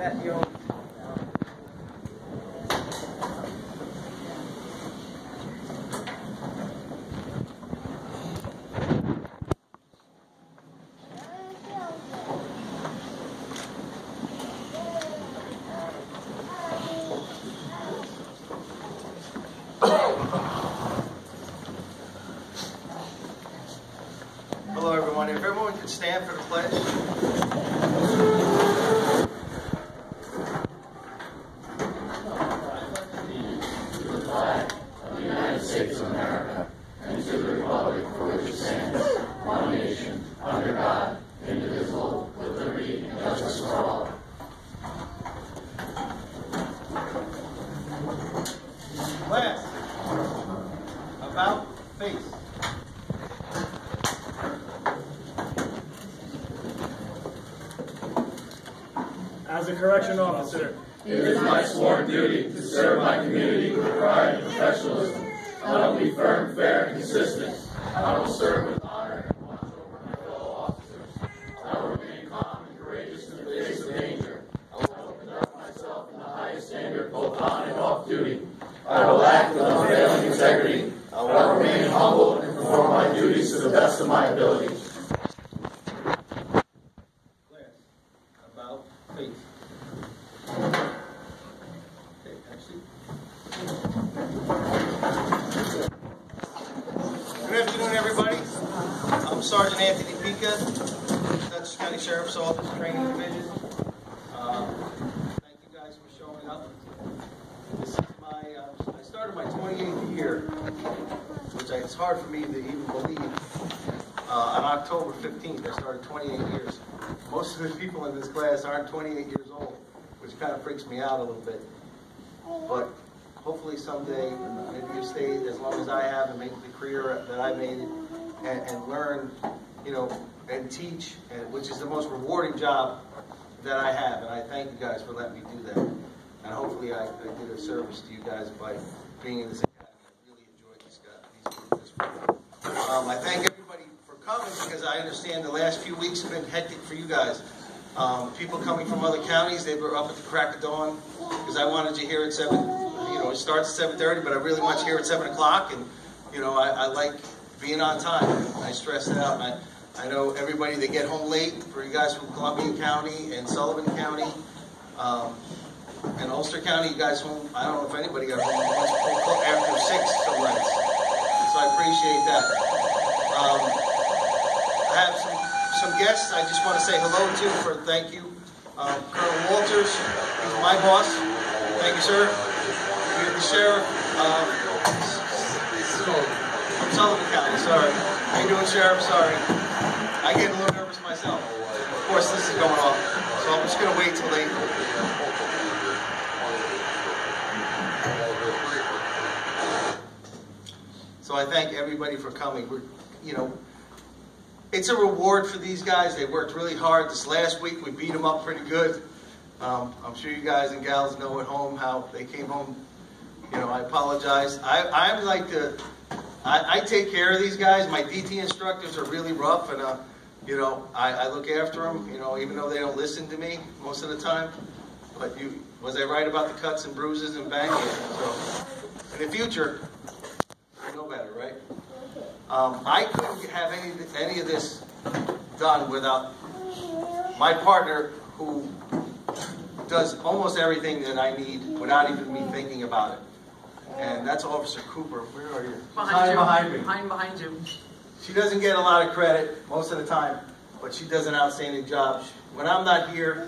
Hello, everyone. If everyone could stand for the pledge. To the flag of the United States of America and to the republic for which it stands, one nation, under God, indivisible, with liberty and justice for all. Class, about face. As a correction officer, It is my sworn duty to serve my community with pride and professionalism. I will be firm, fair, and consistent. I will serve with honor and watch over my fellow officers. I will remain calm and courageous in the face of danger. I will conduct myself in the highest standard both on and off duty. I will act with unfailing integrity. I will remain humble and perform my duties to the best of my ability. Class, about face. Okay, actually. Good afternoon, everybody. I'm Sergeant Anthony Pica, Dutchess County Sheriff's Office Training Division. Thank you guys for showing up. This is I started my 28th year, which it's hard for me to even believe. On October 15th, I started 28 years. Most of the people in this class aren't 28 years old, which kind of freaks me out a little bit. But hopefully someday, maybe you stay as long as I have and make the career that I made it, and learn, and teach, which is the most rewarding job that I have. And I thank you guys for letting me do that. And hopefully I did a service to you guys by being in this academy. I really enjoyed this group. I thank everybody for coming because I understand the last few weeks have been hectic for you guys. People coming from other counties, they were up at the crack of dawn because I wanted you here at 7. It starts at 7:30, but I really want you here at 7 o'clock. And I like being on time. I stress it out. And I know everybody, they get home late. For you guys from Columbia County and Sullivan County. And Ulster County, you guys home, I don't know if anybody got home after 6 some nights. So I appreciate that. I have some guests I just want to say hello to thank you. Colonel Walters, he's my boss. Thank you, sir. You're the sheriff from Sullivan County, sorry. How you doing, Sheriff? Sorry. I get a little nervous myself. Of course, this is going off. So I'm just going to wait till they... So I thank everybody for coming. It's a reward for these guys. They worked really hard. This last week, we beat them up pretty good. I'm sure you guys and gals know at home how they came home. I apologize. I take care of these guys. My DT instructors are really rough, and I look after them. Even though they don't listen to me most of the time. But was I right about the cuts and bruises and banging? So in the future, you know better, right? I couldn't have any of this done without my partner, who does almost everything that I need without even me thinking about it. And that's Officer Cooper. Where are you? Behind you. Behind you. She doesn't get a lot of credit most of the time, but she does an outstanding job. When I'm not here,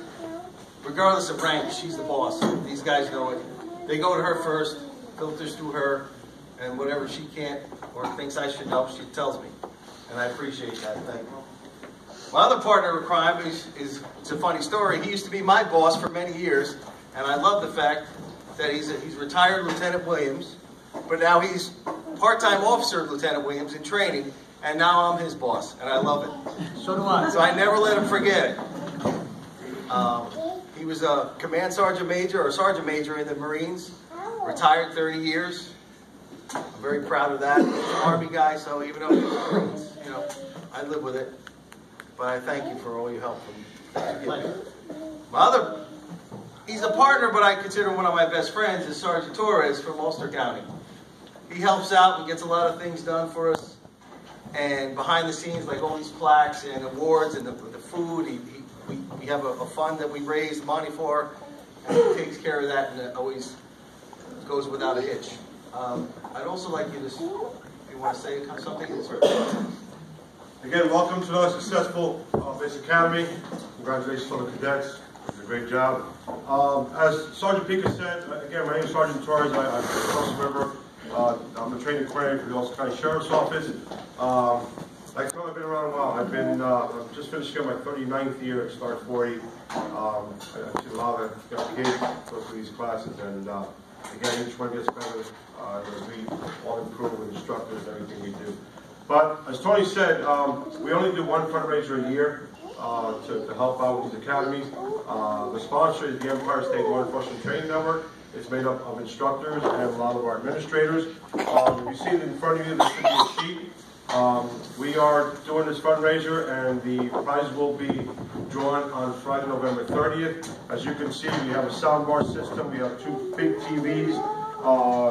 regardless of rank, she's the boss. These guys know it. They go to her first, filters through her, and whatever she can't or thinks I should know, she tells me. And I appreciate that. Thank you. My other partner in crime it's a funny story. He used to be my boss for many years, and I love the fact that he's retired Lieutenant Williams, but now he's part-time officer of Lieutenant Williams in training, and now I'm his boss, and I love it. so do I. So I never let him forget it. He was a command sergeant major or sergeant major in the Marines, retired 30 years. I'm very proud of that. He's an Army guy, so even though he's in the Marines, I live with it. But I thank you for all your help. My other he's a partner, but I consider one of my best friends is Sergeant Torres from Ulster County. He helps out and gets a lot of things done for us. And behind the scenes, like all these plaques and awards and the food, we have a fund that we raise money for, and he takes care of that, and it always goes without a hitch. I'd also like you to, if you want to say something, Again, welcome to another successful Base Academy. Congratulations on the cadets. You did a great job. As Sergeant Pica said, again, my name is Sergeant Torres. I'm a Cross River. I'm the training coordinator for the Ulster County Sheriff's Office. Like I've been around a while. I'm just finishing up my 39th year at Star 40. I've seen a lot of the gates go through these classes, and again, each one gets better as we all improve with instructors and everything we do. But as Tony said, we only do one fundraiser a year to help out with these academies. The sponsor is the Empire State Law Enforcement Training Network. It's made up of instructors and a lot of our administrators. You see it in front of you, there should be a sheet. We are doing this fundraiser, and the prizes will be drawn on Friday, November 30th. As you can see, we have a soundbar system. We have 2 big TVs,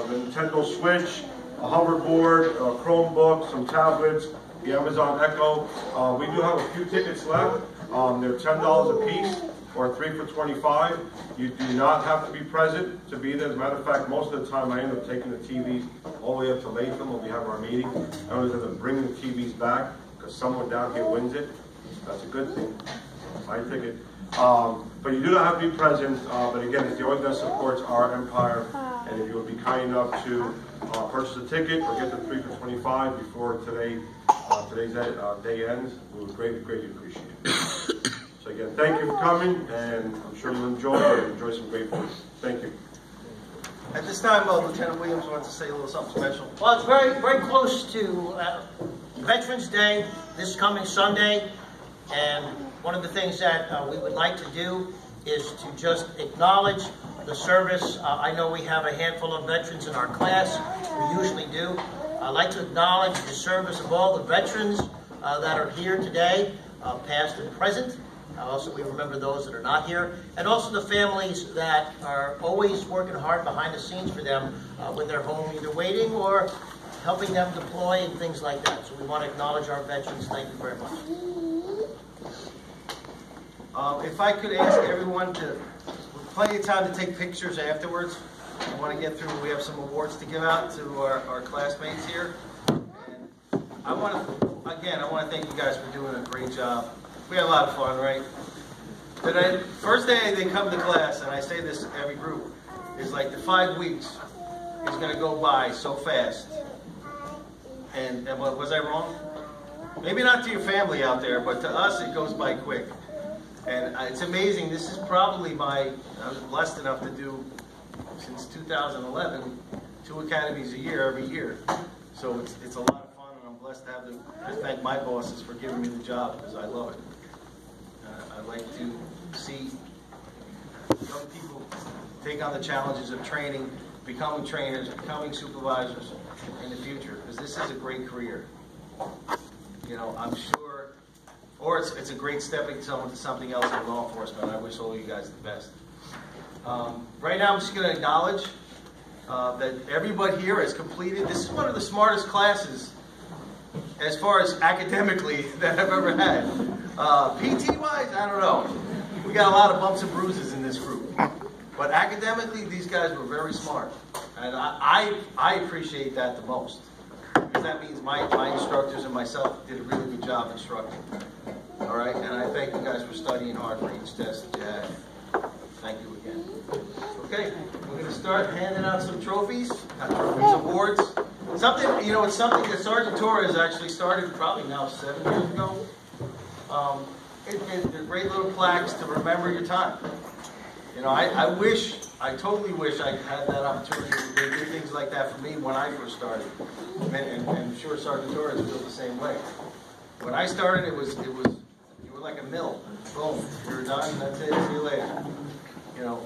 the Nintendo Switch, a hoverboard, a Chromebook, some tablets, the Amazon Echo. We do have a few tickets left. They're $10 a piece, or 3 for $25. You do not have to be present to be there. As a matter of fact, most of the time I end up taking the TVs all the way up to Latham when we have our meeting. I always end up bringing the TVs back because someone down here wins it. That's a good thing. My ticket. But you do not have to be present. But again, it's the organization that supports our Empire. And if you would be kind enough to purchase a ticket or get the 3 for $25 before today's day ends, we would greatly appreciate it. So again, thank you for coming, and I'm sure you'll enjoy some great food. Thank you. At this time, Lieutenant Williams wants to say a little something special. Well, it's very close to Veterans Day, this coming Sunday, and one of the things that we would like to do is to just acknowledge the service. I know we have a handful of veterans in our class. We usually do. I'd like to acknowledge the service of all the veterans that are here today, past and present. Also, we remember those that are not here, and also the families that are always working hard behind the scenes for them when they're home, either waiting or helping them deploy and things like that. So we want to acknowledge our veterans. Thank you very much. If I could ask everyone to, plenty of time to take pictures afterwards. I want to get through, we have some awards to give out to our classmates here. And I want to thank you guys for doing a great job. We had a lot of fun, right? First day they come to class, and I say this to every group, is like the 5 weeks is going to go by so fast. And was I wrong? Maybe not to your family out there, but to us it goes by quick. And it's amazing. This is probably I was blessed enough to do, since 2011, 2 academies a year every year. So it's a lot of fun, and I'm blessed to have I thank my bosses for giving me the job, because I love it. I'd like to see young people take on the challenges of training, becoming trainers, becoming supervisors in the future, because this is a great career. You know, I'm sure, or it's a great stepping stone to something else in law enforcement. I wish all of you guys the best. Right now, I'm just going to acknowledge that everybody here has completed. This is one of the smartest classes, as far as academically, that I've ever had. PT-wise, I don't know. We got a lot of bumps and bruises in this group. But academically, these guys were very smart. And I appreciate that the most. Because that means my instructors and myself did a really good job instructing. All right? And I thank you guys for studying hard for each test that you had. Thank you again. Okay, we're going to start handing out some trophies, awards. Something, you know, it's something that Sergeant Torres actually started probably now 7 years ago. They're great little plaques to remember your time. You know, I totally wish I had that opportunity to do things like that for me when I first started. And I'm sure Sergeant Torres feels the same way. When I started, it was you were like a mill. Boom, you're done, that's it, see you later. You know,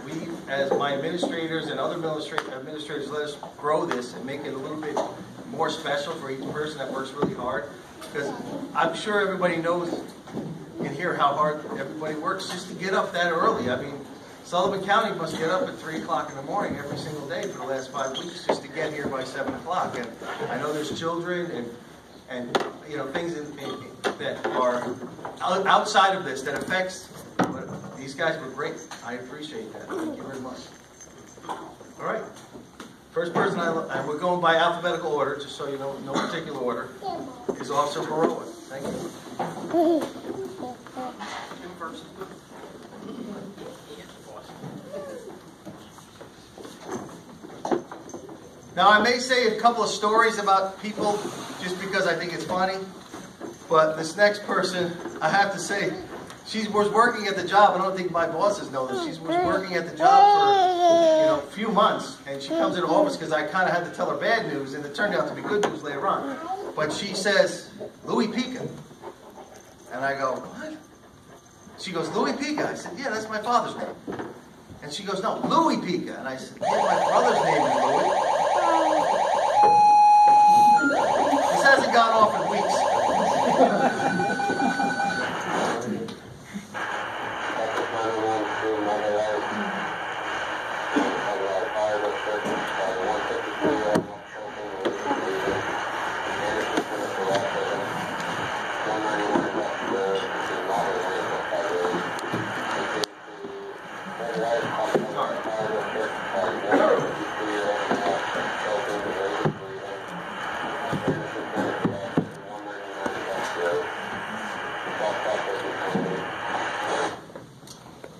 we as my administrators and other administrators let us grow this and make it a little bit more special for each person that works really hard. Because I'm sure everybody knows and hear how hard everybody works just to get up that early. I mean, Sullivan County must get up at 3 o'clock in the morning every single day for the last 5 weeks just to get here by 7 o'clock. And I know there's children and you know, things that are outside of this that affects, but these guys were great. I appreciate that. Thank you very much. All right. First person, and we're going by alphabetical order, just so you know, no particular order, is Officer Baroa. Thank you. First. Now, I may say a couple of stories about people just because I think it's funny, but this next person, I have to say, she was working at the job. I don't think my bosses know this. She was working at the job for, you know, a few months, and she comes into office because I kind of had to tell her bad news, and it turned out to be good news later on. But she says, Louis Pica. And I go, what? She goes, Louis Pica. I said, yeah, that's my father's name. And she goes, no, Louis Pica. And I said, yeah, my brother's name is Louis. This hasn't gone off in weeks.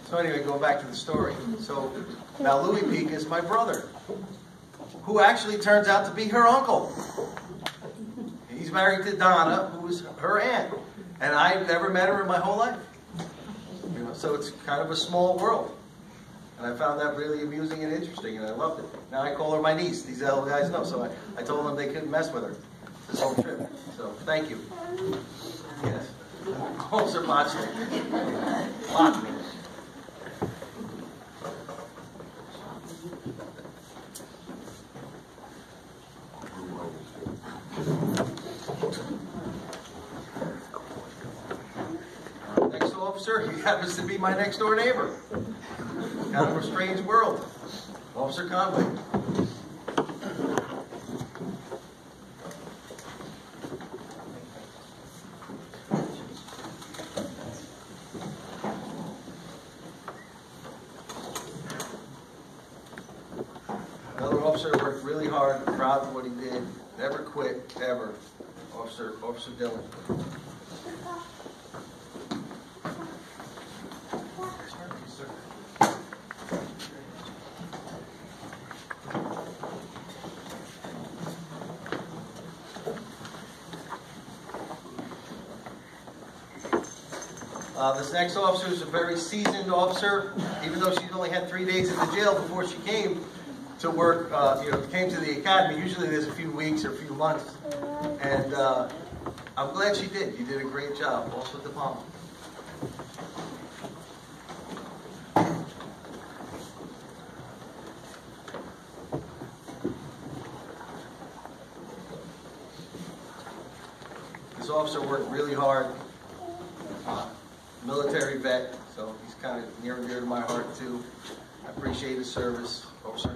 So anyway, going back to the story. So now Louis Pica is my brother, who actually turns out to be her uncle. He's married to Donna, who is her aunt, and I've never met her in my whole life. You know, so it's kind of a small world, and I found that really amusing and interesting, and I loved it. Now I call her my niece. These other guys know, so I told them they couldn't mess with her this whole trip. So thank you. Yes. Officer Botchley. Botchley. Next officer, he happens to be my next door neighbor. Kind of a strange world. Officer Conway. Another officer worked really hard, proud of what he did, never quit, ever. Officer Dillon. This next officer is a very seasoned officer, even though she's only had 3 days in the jail before she came to work, came to the academy. Usually there's a few weeks or a few months. And I'm glad she did. You did a great job. Also De Palma. This officer worked really hard. Military vet, so he's kind of near and dear to my heart too. I appreciate his service. Officer